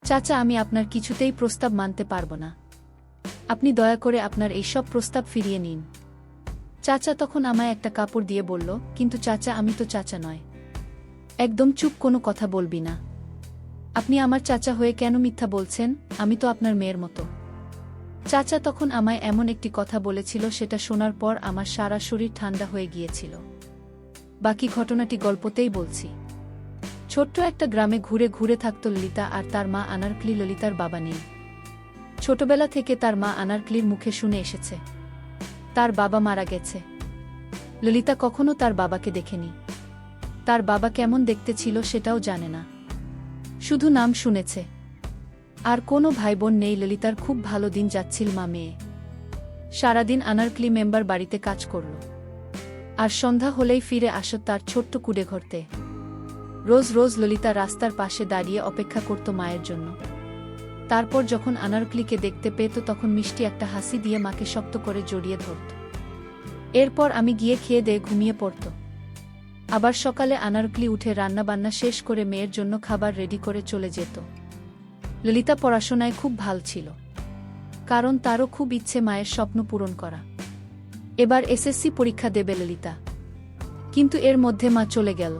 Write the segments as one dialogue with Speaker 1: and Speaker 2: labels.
Speaker 1: চাচা, আমি আপনার কিছুতেই প্রস্তাব মানতে পারব না। আপনি দয়া করে আপনার এই সব প্রস্তাব ফিরিয়ে নিন। চাচা তখন আমায় একটা কাপড় দিয়ে বলল, কিন্তু চাচা, আমি তো চাচা নয়। একদম চুপ, কোনো কথা বলবি না। আপনি আমার চাচা হয়ে কেন মিথ্যা বলছেন? আমি তো আপনার মেয়ের মতো। চাচা তখন আমায় এমন একটি কথা বলেছিল, সেটা শোনার পর আমার সারা শরীর ঠান্ডা হয়ে গিয়েছিল। বাকি ঘটনাটি গল্পতেই বলছি। ছোট্ট একটা গ্রামে ঘুরে ঘুরে থাকত ললিতা আর তার মা আনারকলি। ললিতার বাবা নেই। ছোটবেলা থেকে তার মা আনারকলির মুখে শুনে এসেছে তার বাবা মারা গেছে। ললিতা কখনো তার বাবাকে দেখেনি। তার বাবা কেমন দেখতে ছিল সেটাও জানে না, শুধু নাম শুনেছে। আর কোনো ভাই বোন নেই। ললিতার খুব ভালো দিন যাচ্ছিল মা মেয়ে। সারাদিন আনারকলি মেম্বার বাড়িতে কাজ করল, আর সন্ধ্যা হলেই ফিরে আসত তার ছোট্ট কুড়ে ঘরতে। রোজ রোজ ললিতা রাস্তার পাশে দাঁড়িয়ে অপেক্ষা করত মায়ের জন্য। তারপর যখন আনারকলিকে দেখতে পেত, তখন মিষ্টি একটা হাসি দিয়ে মাকে শক্ত করে জড়িয়ে ধরত। এরপর আমি গিয়ে খেয়ে দিয়ে ঘুমিয়ে পড়ত। আবার সকালে আনারকলি উঠে রান্নাবান্না শেষ করে মেয়ের জন্য খাবার রেডি করে চলে যেত। ললিতা পড়াশোনায় খুব ভাল ছিল, কারণ তারও খুব ইচ্ছে মায়ের স্বপ্ন পূরণ করা। এবার এসএসসি পরীক্ষা দেবে ললিতা, কিন্তু এর মধ্যে মা চলে গেল।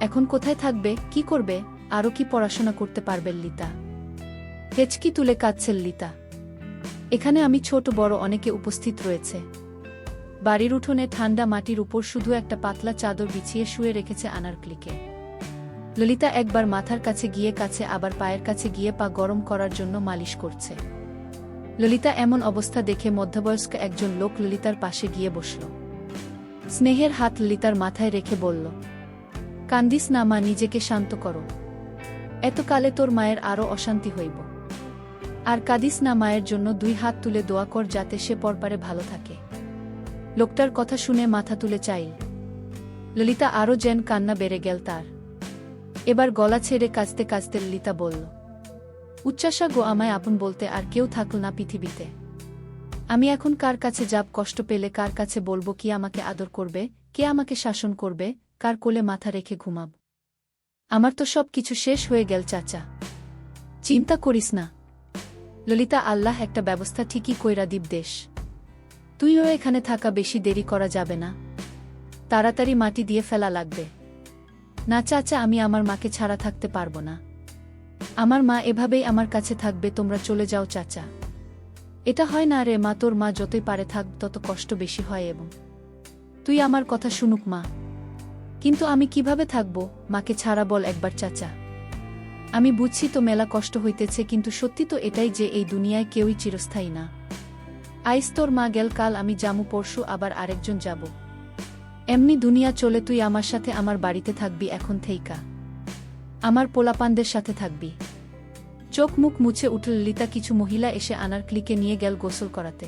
Speaker 1: এখন কোথায় থাকবে, কি করবে, আরও কি পড়াশোনা করতে পারবে ললিতা? হেঁচকি তুলে কাঁদছে ললিতা। এখানে আমি ছোট বড় অনেকে উপস্থিত রয়েছে। বাড়ির উঠোনে ঠান্ডা মাটির উপর শুধু একটা পাতলা চাদর বিছিয়ে শুয়ে রেখেছে আনারকলিকে। ললিতা একবার মাথার কাছে গিয়ে কাছে, আবার পায়ের কাছে গিয়ে পা গরম করার জন্য মালিশ করছে। ললিতা এমন অবস্থা দেখে মধ্যবয়স্ক একজন লোক ললিতার পাশে গিয়ে বসল। স্নেহের হাত ললিতার মাথায় রেখে বলল, কান্দিস না মা, নিজেকে শান্ত করো। এতকালে তোর মায়ের আরও অশান্তি হইব। আর কাঁদিস না, মায়ের জন্য 2 হাত তুলে দোয়া কর যাতে সে পরপারে ভালো থাকে। লোকটার কথা শুনে মাথা তুলে চাইল। ললিতা আরও যেন কান্না বেড়ে গেল তার। এবার গলা ছেড়ে কাঁদতে কাঁদতে ললিতা বলল, উচ্চাসা গো, আমায় আপন বলতে আর কেউ থাকল না পৃথিবীতে। আমি এখন কার কাছে যাব? কষ্ট পেলে কার কাছে বলবো? কি আমাকে আদর করবে? কে আমাকে শাসন করবে? কার কোলে মাথা রেখে ঘুমাব? আমার তো সব কিছু শেষ হয়ে গেল চাচা। চিন্তা করিস না ললিতা, আল্লাহ একটা ব্যবস্থা ঠিকই কইরা দিব দেশ। তুইও এখানে থাকা বেশি দেরি করা যাবে না, তাড়াতাড়ি মাটি দিয়ে ফেলা লাগবে। না চাচা, আমি আমার মাকে ছাড়া থাকতে পারবো না। আমার মা এভাবেই আমার কাছে থাকবে, তোমরা চলে যাও চাচা। এটা হয় না রে মা, তোর মা যতই পারে থাক, তত কষ্ট বেশি হয়। এবং তুই আমার কথা শুনুক মা। কিন্তু আমি কিভাবে থাকবো মাকে ছাড়া, বল একবার চাচা। আমি বুঝছি তো মেলা কষ্ট হইতেছে, কিন্তু সত্যি তো এটাই যে এই দুনিয়ায় কেউই চিরস্থায়ী না। আইস তোর মা গেল, কাল আমি যামু, পরশু আবার আরেকজন যাব। এমনি দুনিয়া চলে। তুই আমার সাথে আমার বাড়িতে থাকবি এখন থেইকা, আমার পোলাপানদের সাথে থাকবি। চোখ মুখ মুছে উঠল ললিতা। কিছু মহিলা এসে আনারকলিকে নিয়ে গেল গোসল করাতে।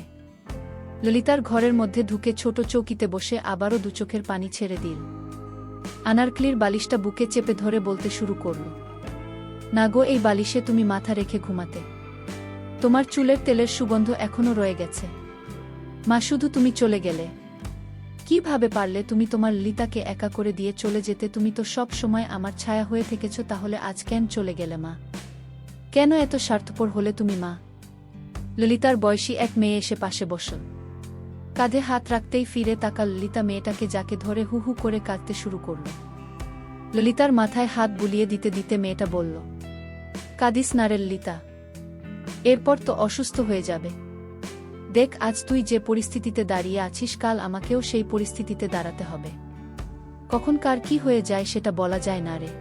Speaker 1: ললিতার ঘরের মধ্যে ঢুকে ছোট চৌকিতে বসে আবারও 2 চোখের পানি ছেড়ে দিল। আনারকলির বালিশটা বুকে চেপে ধরে বলতে শুরু করল, না গো, এই বালিশে তুমি মাথা রেখে ঘুমাতে। তোমার চুলের তেলের সুগন্ধ এখনো রয়ে গেছে। মা, শুধু তুমি চলে গেলে। কিভাবে পারলে তুমি তোমার ললিতাকে একা করে দিয়ে চলে যেতে? তুমি তো সব সময় আমার ছায়া হয়ে থেকেছ, তাহলে আজ কেন চলে গেলে মা? কেন এত স্বার্থপর হলে তুমি মা? ললিতার বয়সী এক মেয়ে এসে পাশে বসল। কাঁধে হাত রাখতেই ফিরে তাকাল ললিতা মেয়েটাকে, যাকে ধরে হু হু করে কাঁদতে শুরু করল। ললিতার মাথায় হাত বুলিয়ে দিতে দিতে মেয়েটা বলল, কাঁদিস না রে ললিতা, এরপর তো অসুস্থ হয়ে যাবে। দেখ, আজ তুই যে পরিস্থিতিতে দাঁড়িয়ে আছিস, কাল আমাকেও সেই পরিস্থিতিতে দাঁড়াতে হবে। কখন কার কি হয়ে যায় সেটা বলা যায় না রে।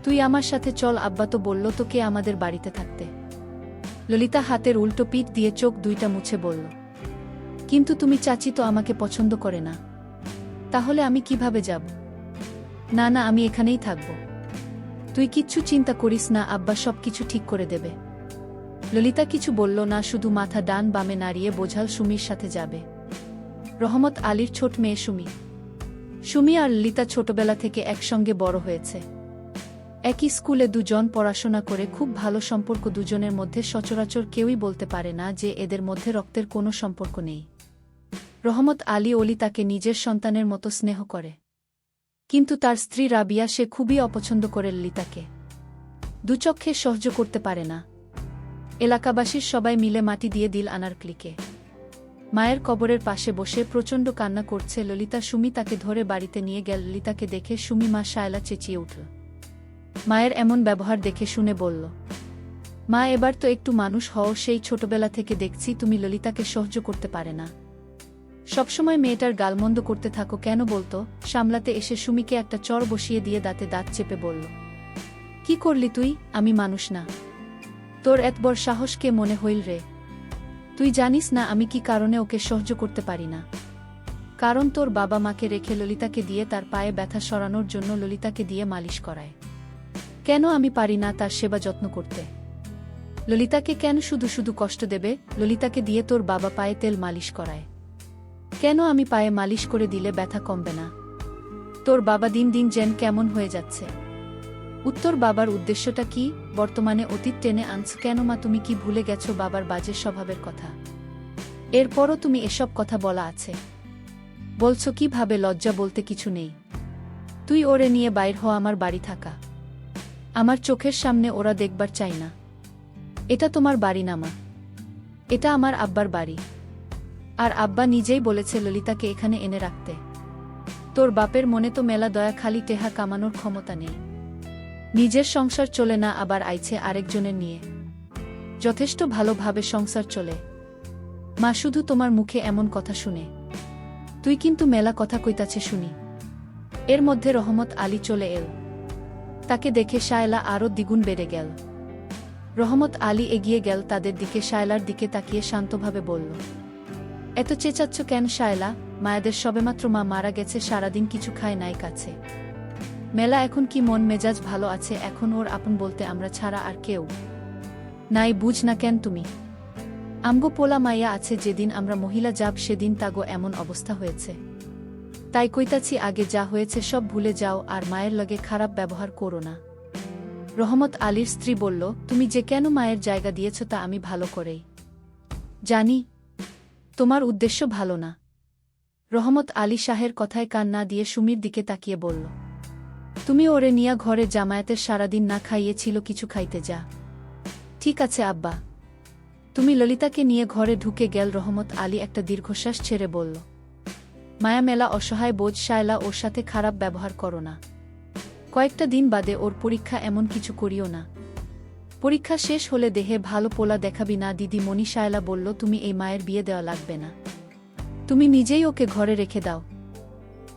Speaker 1: তুই আমার সাথে চল, আব্বা তো বলল তোকে আমাদের বাড়িতে থাকতে। ললিতা হাতের উল্টো পিঠ দিয়ে চোখ 2টা মুছে বলল, কিন্তু তুমি চাচি তো আমাকে পছন্দ করে না। তাহলে আমি কিভাবে যাব? না না, আমি এখানেই থাকব। তুই কিচ্ছু চিন্তা করিস না, আব্বা সব কিছু ঠিক করে দেবে। ললিতা কিছু বলল না, শুধু মাথা ডান বামে নাড়িয়ে বোঝাল সুমির সাথে যাবে। রহমত আলীর ছোট মেয়ে সুমি। সুমি আর ললিতা ছোটবেলা থেকে একসঙ্গে বড় হয়েছে। একই স্কুলে 2 জন পড়াশোনা করে খুব ভালো সম্পর্ক। দুজনের মধ্যে সচরাচর কেউই বলতে পারে না যে এদের মধ্যে রক্তের কোনো সম্পর্ক নেই। রহমত আলী অলি তাকে নিজের সন্তানের মতো স্নেহ করে, কিন্তু তার স্ত্রী রাবিয়া, সে খুবই অপছন্দ করে ললিতাকে। দুচক্ষে সহ্য করতে পারে না। এলাকাবাসীর সবাই মিলে মাটি দিয়ে দিল আনার ক্লিকে। মায়ের কবরের পাশে বসে প্রচণ্ড কান্না করছে ললিতা। সুমি তাকে ধরে বাড়িতে নিয়ে গেল। ললিতাকে দেখে সুমি মা শায়লা চেঁচিয়ে উঠল। মায়ের এমন ব্যবহার দেখে শুনে বলল, মা এবার তো একটু মানুষ হও, সেই ছোটবেলা থেকে দেখছি তুমি ললিতাকে সহ্য করতে পারে না। সবসময় মেয়েটার গালমন্দ করতে থাকো কেন বলতো? সামলাতে এসে সুমিকে একটা চড় বসিয়ে দিয়ে দাঁতে দাঁত চেপে বলল, কি করলি তুই? আমি মানুষ না? তোর এত বড় সাহস কে মনে হইল রে? তুই জানিস না আমি কি কারণে ওকে সহ্য করতে পারি না? কারণ তোর বাবা মাকে রেখে ললিতাকে দিয়ে তার পায়ে ব্যথা সরানোর জন্য ললিতাকে দিয়ে মালিশ করায়। কেন আমি পারি না তার সেবা যত্ন করতে? ললিতাকে কেন শুধু শুধু কষ্ট দেবে? ললিতাকে দিয়ে তোর বাবা পায়ে তেল মালিশ করায়। কেন আমি পায়ে মালিশ করে দিলে ব্যথা কমবে না? তোর বাবা দিন দিন যেন কেমন হয়ে যাচ্ছে। উত্তর বাবার উদ্দেশ্যটা কি? বর্তমানে অতীত টেনে আনছ কেন মা? তুমি কি ভুলে গেছো বাবার বাজে স্বভাবের কথা? এরপরও তুমি এসব কথা বলা আছে বলছো কিভাবে? লজ্জা বলতে কিছু নেই? তুই ওরে নিয়ে বাইর হ আমার বাড়ি থাকা। আমার চোখের সামনে ওরা দেখবার চাই না। এটা তোমার বাড়ি না মা, এটা আমার আব্বার বাড়ি। আর আব্বা নিজেই বলেছে ললিতাকে এখানে এনে রাখতে। তোর বাপের মনে তো মেলা দয়া, খালি টেহা কামানোর ক্ষমতা নেই। নিজের সংসার চলে না, আবার আইছে আরেকজনের নিয়ে। যথেষ্ট ভালোভাবে সংসার চলে মা, শুধু তোমার মুখে এমন কথা শুনে। তুই কিন্তু মেলা কথা কইতাছে শুনি। এর মধ্যে রহমত আলী চলে এল। তাকে দেখে শায়লা আরও দ্বিগুণ বেড়ে গেল। রহমত আলী এগিয়ে গেল তাদের দিকে। শায়লার দিকে তাকিয়ে শান্তভাবে বলল, এত চেঁচাচ্ছ কেন শায়লা? মায়েদের সবেমাত্র মা মারা গেছে, সারাদিন কিছু খায় নাই কাছে। মেলা এখন কি মন মেজাজ ভালো আছে? এখন ওর আপন বলতে আমরা ছাড়া আর কেউ নাই, বুঝ না কেন তুমি? আমগো পোলা মাইয়া আছে, যেদিন আমরা মহিলা যাব সেদিন তাগো এমন অবস্থা হয়েছে। তাই কইতাছি আগে যা হয়েছে সব ভুলে যাও, আর মায়ের লগে খারাপ ব্যবহার করো না। রহমত আলীর স্ত্রী বলল, তুমি যে কেন মায়ের জায়গা দিয়েছ তা আমি ভালো করেই জানি। তোমার উদ্দেশ্য ভালো না। রহমত আলী শাহের কথায় কান না দিয়ে সুমির দিকে তাকিয়ে বলল, তুমি ওরে নিয়া ঘরে জামায়াতের সারাদিন না খাইয়েছিল, কিছু খাইতে যা। ঠিক আছে আব্বা। তুমি ললিতাকে নিয়ে ঘরে ঢুকে গেল। রহমত আলী একটা দীর্ঘশ্বাস ছেড়ে বলল, মায়া মেলা অসহায় বোঝ, শায়লা ওর সাথে খারাপ ব্যবহার করো না। কয়েকটা দিন বাদে ওর পরীক্ষা, এমন কিছু করিও না। পরীক্ষা শেষ হলে দেহে ভালো পোলা দেখাবি না দিদি মনি। শায়লা বলল, তুমি এই মায়ের বিয়ে দেওয়া লাগবে না, তুমি নিজেই ওকে ঘরে রেখে দাও,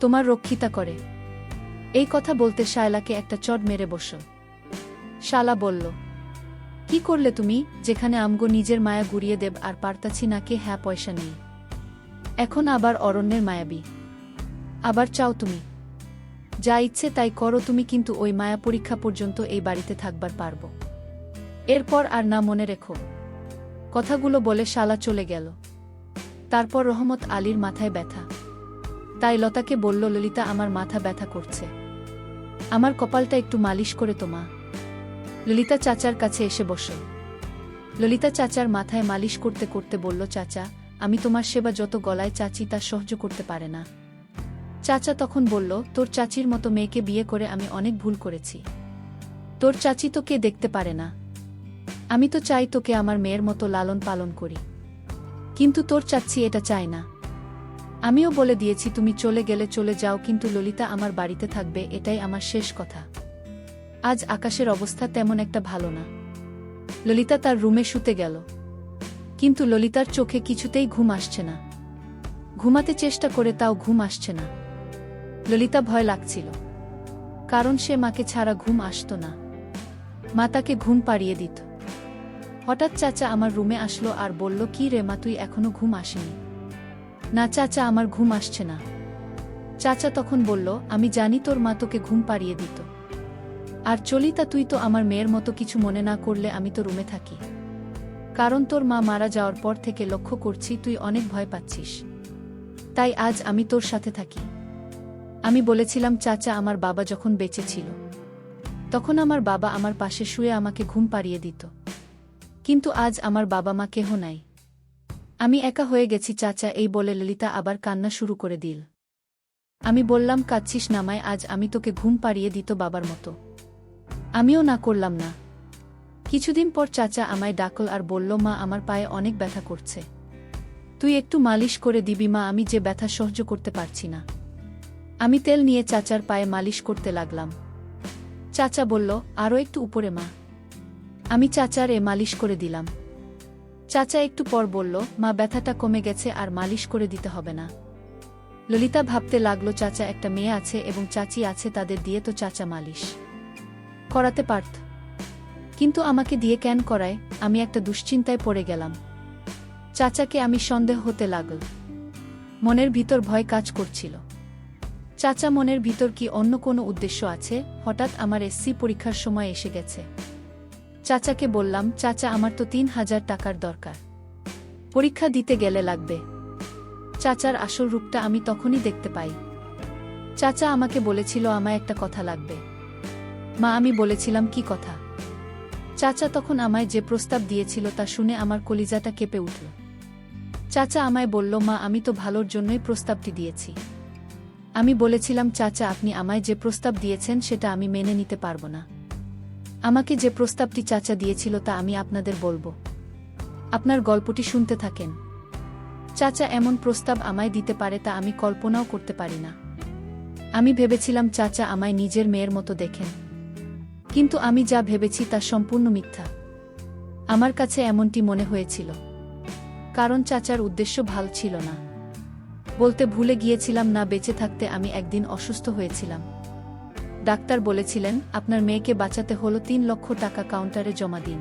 Speaker 1: তোমার রক্ষিতা করে। এই কথা বলতে শায়লাকে একটা চড় মেরে বসল। শালা বলল, কি করলে তুমি? যেখানে আমগো নিজের মায়া গুড়িয়ে দেব আর পারতাছি না কে? হ্যাঁ, পয়সা নেই, এখন আবার অরণ্যের মায়াবী। আবার চাও তুমি? যা ইচ্ছে তাই করো তুমি, কিন্তু ওই মায়া পরীক্ষা পর্যন্ত এই বাড়িতে থাকবার পারবো, এরপর আর না, মনে রেখো। কথাগুলো বলে শালা চলে গেল। তারপর রহমত আলীর মাথায় ব্যথা, তাই লতাকে বলল, ললিতা আমার মাথা ব্যথা করছে, আমার কপালটা একটু মালিশ করে তো মা। ললিতা চাচার কাছে এসে বসল। ললিতা চাচার মাথায় মালিশ করতে করতে বলল, চাচা আমি তোমার সেবা যত গলায় চাচি তা সহ্য করতে পারে না। চাচা তখন বলল, তোর চাচির মতো মেয়েকে বিয়ে করে আমি অনেক ভুল করেছি। তোর চাচি তো কে দেখতে পারে না। আমি তো চাই তোকে আমার মেয়ের মতো লালন পালন করি, কিন্তু তোর চাচ্ছি এটা চায় না। আমিও বলে দিয়েছি তুমি চলে গেলে চলে যাও, কিন্তু ললিতা আমার বাড়িতে থাকবে, এটাই আমার শেষ কথা। আজ আকাশের অবস্থা তেমন একটা ভালো না। ললিতা তার রুমে শুতে গেল, কিন্তু ললিতার চোখে কিছুতেই ঘুম আসছে না। ঘুমাতে চেষ্টা করে তাও ঘুম আসছে না। ললিতা ভয় লাগছিল, কারণ সে মাকে ছাড়া ঘুম আসত না। মা তাকে ঘুম পাড়িয়ে দিত। হঠাৎ চাচা আমার রুমে আসলো আর বলল, কি রে মা, তুই এখনো ঘুম আসেনি? না চাচা, আমার ঘুম আসছে না। চাচা তখন বলল, আমি জানি তোর মা তোকে ঘুম পাড়িয়ে দিত। আর চলিতা, তুই তো আমার মেয়ের মতো কিছু মনে না করলে আমি তো রুমে থাকি, কারণ তোর মা মারা যাওয়ার পর থেকে লক্ষ্য করছি তুই অনেক ভয় পাচ্ছিস, তাই আজ আমি তোর সাথে থাকি। আমি বলেছিলাম চাচা, আমার বাবা যখন বেঁচে ছিল তখন আমার বাবা আমার পাশে শুয়ে আমাকে ঘুম পাড়িয়ে দিত, কিন্তু আজ আমার বাবা মা কেহ নাই, আমি একা হয়ে গেছি চাচা। এই বলে ললিতা আবার কান্না শুরু করে দিল। আমি বললাম, কাঁদছিস নামায়, আজ আমি তোকে ঘুম পাড়িয়ে দিত বাবার মতো। আমিও না করলাম না। কিছুদিন পর চাচা আমায় ডাকল আর বলল, মা, আমার পায়ে অনেক ব্যথা করছে, তুই একটু মালিশ করে দিবি মা, আমি যে ব্যথা সহ্য করতে পারছি না। আমি তেল নিয়ে চাচার পায়ে মালিশ করতে লাগলাম। চাচা বলল, আরও একটু উপরে মা। আমি চাচার মালিশ করে দিলাম। চাচা একটু পর বলল, মা, ব্যথাটা কমে গেছে, আর মালিশ করে দিতে হবে না। ললিতা ভাবতে লাগলো, চাচা একটা মেয়ে আছে এবং চাচি আছে, তাদের দিয়ে তো চাচা মালিশ করাতে পারত, কিন্তু আমাকে দিয়ে কেন করায়? আমি একটা দুশ্চিন্তায় পড়ে গেলাম। চাচাকে আমি সন্দেহ হতে লাগল। মনের ভিতর ভয় কাজ করছিল। চাচা মনের ভিতর কি অন্য কোনো উদ্দেশ্য আছে? হঠাৎ আমার এসসি পরীক্ষার সময় এসে গেছে। চাচাকে বললাম, চাচা, আমার তো 3,000 টাকার দরকার, পরীক্ষা দিতে গেলে লাগবে। চাচার আসল রূপটা আমি তখনই দেখতে পাই। চাচা আমাকে বলেছিল, আমায় একটা কথা লাগবে। মা, আমি বলেছিলাম, কি কথা? চাচা তখন আমায় যে প্রস্তাব দিয়েছিল তা শুনে আমার কলিজাটা কেঁপে উঠল। চাচা আমায় বলল, মা, আমি তো ভালোর জন্যই প্রস্তাবটি দিয়েছি। আমি বলেছিলাম, চাচা, আপনি আমায় যে প্রস্তাব দিয়েছেন সেটা আমি মেনে নিতে পারব না। আমাকে যে প্রস্তাবটি চাচা দিয়েছিল তা আমি আপনাদের বলবো, আপনার গল্পটি শুনতে থাকেন। চাচা এমন প্রস্তাব আমায় দিতে পারে তা আমি কল্পনাও করতে পারি না। আমি ভেবেছিলাম চাচা আমায় নিজের মেয়ের মতো দেখেন, কিন্তু আমি যা ভেবেছি তা সম্পূর্ণ মিথ্যা। আমার কাছে এমনটি মনে হয়েছিল, কারণ চাচার উদ্দেশ্য ভালো ছিল না। বলতে ভুলে গিয়েছিলাম, না, বেঁচে থাকতে আমি একদিন অসুস্থ হয়েছিলাম। ডাক্তার বলেছিলেন, আপনার মেয়েকে বাঁচাতে হলো 3 লক্ষ টাকা কাউন্টারে জমা দিন,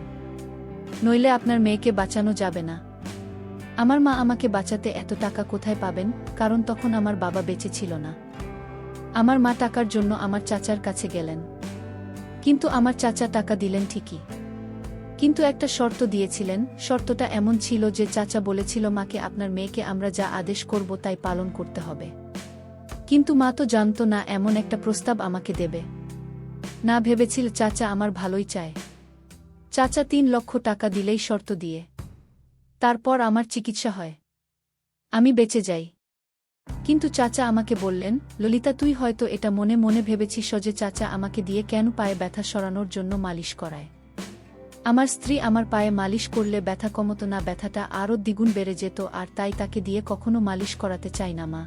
Speaker 1: নইলে আপনার মেয়েকে বাঁচানো যাবে না। আমার মা আমাকে বাঁচাতে এত টাকা কোথায় পাবেন, কারণ তখন আমার বাবা বেঁচে ছিল না। আমার মা টাকার জন্য আমার চাচার কাছে গেলেন, কিন্তু আমার চাচা টাকা দিলেন ঠিকই, কিন্তু একটা শর্ত দিয়েছিলেন। শর্তটা এমন ছিল যে চাচা বলেছিল, মাকে, আপনার মেয়েকে আমরা যা আদেশ করব তাই পালন করতে হবে। কিন্তু মা তো জানতো না এমন একটা প্রস্তাব আমাকে দেবে। না, ভেবেছিল চাচা আমার ভালোই চায়। চাচা 3 লক্ষ টাকা দিলেই শর্ত দিয়ে। তারপর আমার চিকিৎসা হয়, আমি বেঁচে যাই। কিন্তু চাচা আমাকে বললেন, ললিতা, তুই হয়তো এটা মনে মনে ভেবেছিস যে চাচা আমাকে দিয়ে কেন পায়ে ব্যথা সরানোর জন্য মালিশ করায়। আমার স্ত্রী আমার পায়ে মালিশ করলে ব্যথা কমতো না, ব্যথাটা আরও দ্বিগুণ বেড়ে যেত, আর তাই তাকে দিয়ে কখনো মালিশ করাতে চাই না মা।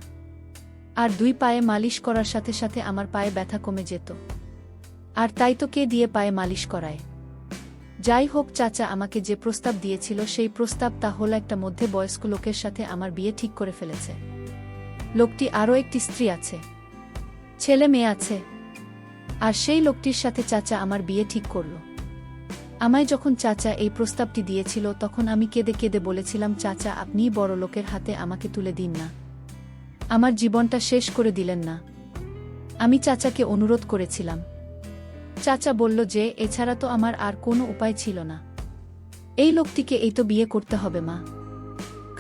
Speaker 1: আর 2 পায়ে মালিশ করার সাথে সাথে আমার পায়ে ব্যথা কমে যেত, আর তাই তো কে দিয়ে পায়ে মালিশ করায়। যাই হোক, চাচা আমাকে যে প্রস্তাব দিয়েছিল সেই প্রস্তাব তা হল একটা মধ্যবয়স্ক লোকের সাথে আমার বিয়ে ঠিক করে ফেলেছে। লোকটি আরও একটি স্ত্রী আছে, ছেলে মেয়ে আছে, আর সেই লোকটির সাথে চাচা আমার বিয়ে ঠিক করল। আমায় যখন চাচা এই প্রস্তাবটি দিয়েছিল তখন আমি কেঁদে কেঁদে বলেছিলাম, চাচা, আপনিই বড় লোকের হাতে আমাকে তুলে দিন না, আমার জীবনটা শেষ করে দিলেন না। আমি চাচাকে অনুরোধ করেছিলাম। চাচা বলল যে এছাড়া তো আমার আর কোনো উপায় ছিল না। এই লোকটিকে এই তো বিয়ে করতে হবে মা,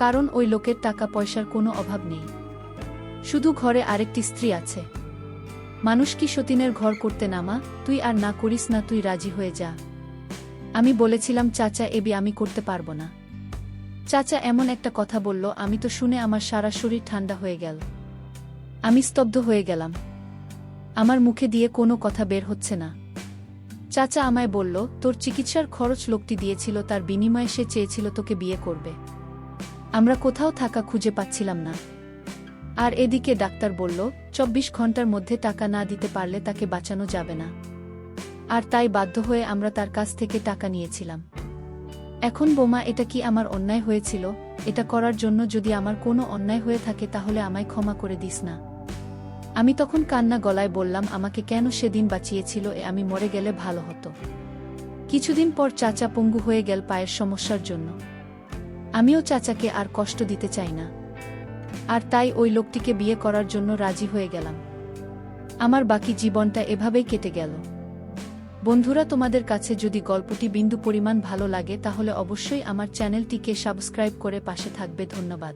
Speaker 1: কারণ ওই লোকের টাকা পয়সার কোনো অভাব নেই, শুধু ঘরে আরেকটি স্ত্রী আছে। মানুষ কি সতীনের ঘর করতে না মা? তুই আর না করিস না, তুই রাজি হয়ে যা। আমি বলেছিলাম, চাচা, এ বিয়ে আমি করতে পারবো না। চাচা এমন একটা কথা বলল, আমি তো শুনে আমার সারা শরীর ঠান্ডা হয়ে গেল। আমি স্তব্ধ হয়ে গেলাম, আমার মুখে দিয়ে কোনো কথা বের হচ্ছে না। চাচা আমায় বলল, তোর চিকিৎসার খরচ লোকটি দিয়েছিল, তার বিনিময়ে সে চেয়েছিল তোকে বিয়ে করবে। আমরা কোথাও থাকা খুঁজে পাচ্ছিলাম না। আর এদিকে ডাক্তার বলল, 24 ঘন্টার মধ্যে টাকা না দিতে পারলে তাকে বাঁচানো যাবে না। আর তাই বাধ্য হয়ে আমরা তার কাছ থেকে টাকা নিয়েছিলাম। এখন বোমা, এটা কি আমার অন্যায় হয়েছিল? এটা করার জন্য যদি আমার কোনো অন্যায় হয়ে থাকে তাহলে আমায় ক্ষমা করে দিস না। আমি তখন কান্না গলায় বললাম, আমাকে কেন সেদিন বাঁচিয়েছিল, আমি মরে গেলে ভালো হতো। কিছুদিন পর চাচা পঙ্গু হয়ে গেল পায়ের সমস্যার জন্য। আমিও চাচাকে আর কষ্ট দিতে চাই না, আর তাই ওই লোকটিকে বিয়ে করার জন্য রাজি হয়ে গেলাম। আমার বাকি জীবনটা এভাবেই কেটে গেল। বন্ধুরা, তোমাদের কাছে যদি গল্পটি বিন্দু পরিমাণ ভালো লাগে তাহলে অবশ্যই আমার চ্যানেলটিকে সাবস্ক্রাইব করে পাশে থাকবে। ধন্যবাদ।